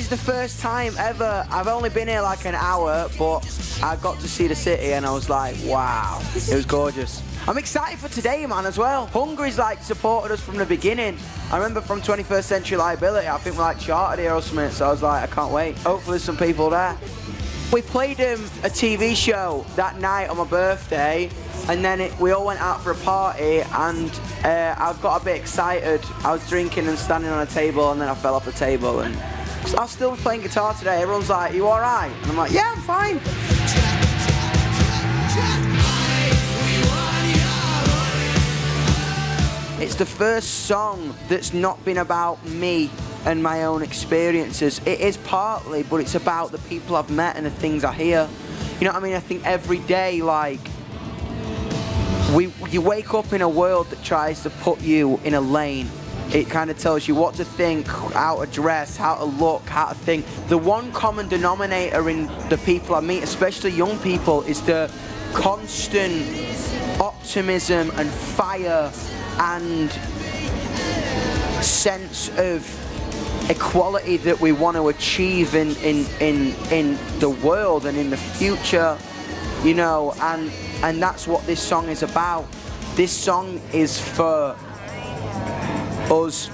is the first time ever. I've only been here like an hour, but I got to see the city and I was like, wow, it was gorgeous. I'm excited for today, man, as well. Hungary's like supported us from the beginning. I remember from 21st Century Liability, I think we like charted here or something, so I was like, I can't wait. Hopefully there's some people there. We played a TV show that night on my birthday, and then we all went out for a party, and I got a bit excited. I was drinking and standing on a table, and then I fell off the table, and I'll still be playing guitar today. Everyone's like, you all right? And I'm like, yeah, I'm fine. It's the first song that's not been about me and my own experiences. It is partly, but it's about the people I've met and the things I hear. You know what I mean? I think every day, like, you wake up in a world that tries to put you in a lane. It kind of tells you what to think, how to dress, how to look, how to think. The one common denominator in the people I meet, especially young people, is the constant optimism and fire and sense of equality that we want to achieve in the world and in the future, you know, and that's what this song is about. This song is for us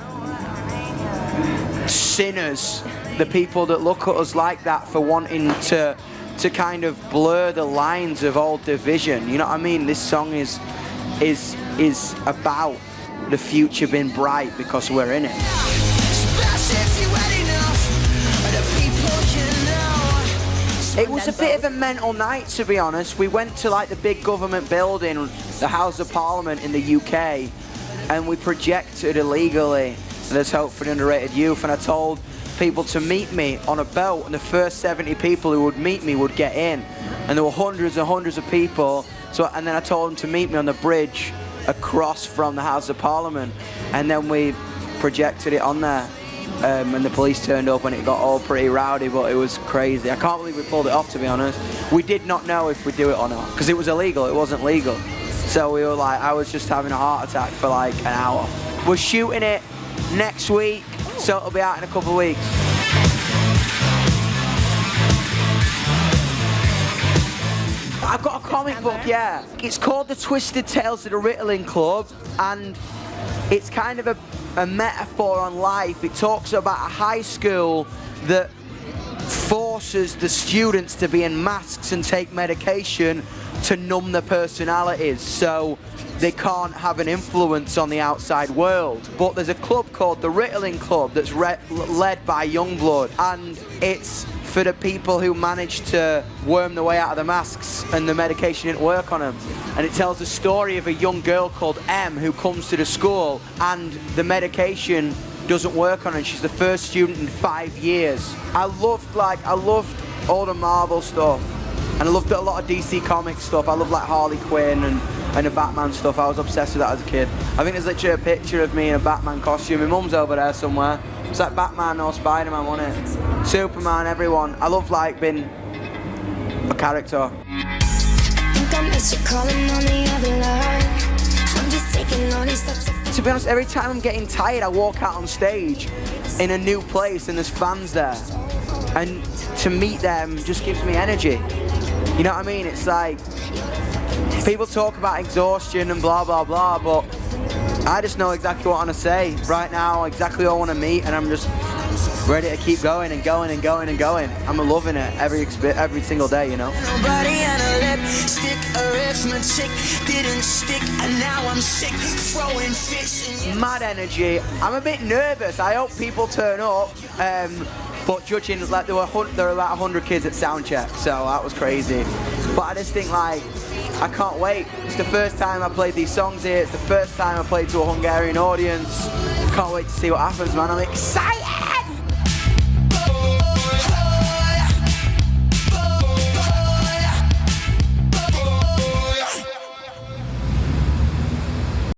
sinners, the people that look at us like that, for wanting to kind of blur the lines of all division. You know what I mean? This song is about the future being bright because we're in it. It was a bit of a mental night, to be honest. We went to like the big government building, the House of Parliament in the UK, and we projected illegally There's Hope for the Underrated Youth, and I told people to meet me on a boat, and the first 70 people who would meet me would get in, and there were hundreds and hundreds of people. So, and then I told them to meet me on the bridge across from the House of Parliament, and then we projected it on there, and the police turned up and it got all pretty rowdy, but it was crazy. I can't believe we pulled it off, to be honest. We did not know if we'd do it or not, because it was illegal, it wasn't legal. So we were like, I was just having a heart attack for like an hour. We're shooting it next week, so it'll be out in a couple of weeks. I've got a comic book, yeah. It's called The Twisted Tales of the Ritalin Club, and it's kind of a metaphor on life. It talks about a high school that forces the students to be in masks and take medication to numb their personalities, so they can't have an influence on the outside world. But there's a club called the Ritalin Club that's led by Yungbluddal, and it's for the people who managed to worm their way out of the masks and the medication didn't work on them. And it tells the story of a young girl called M who comes to the school and the medication doesn't work on her, and she's the first student in 5 years. I loved all the Marvel stuff, and I loved a lot of DC Comics stuff. I loved like Harley Quinn and the Batman stuff. I was obsessed with that as a kid. I think there's literally a picture of me in a Batman costume. My mum's over there somewhere. It's like Batman or Spider-Man, wasn't it? Superman, everyone. I love like being a character. To be honest, every time I'm getting tired, I walk out on stage in a new place and there's fans there. And to meet them just gives me energy. You know what I mean? It's like, people talk about exhaustion and blah, blah, blah, but I just know exactly what I want to say right now, exactly who I want to meet, and I'm just ready to keep going and going and going and going. I'm loving it every single day, you know? Mad energy. I'm a bit nervous. I hope people turn up. But judging, like there were about 100 kids at soundcheck, so that was crazy. But I just think like, I can't wait. It's the first time I played these songs here. It's the first time I played to a Hungarian audience. Can't wait to see what happens, man. I'm excited!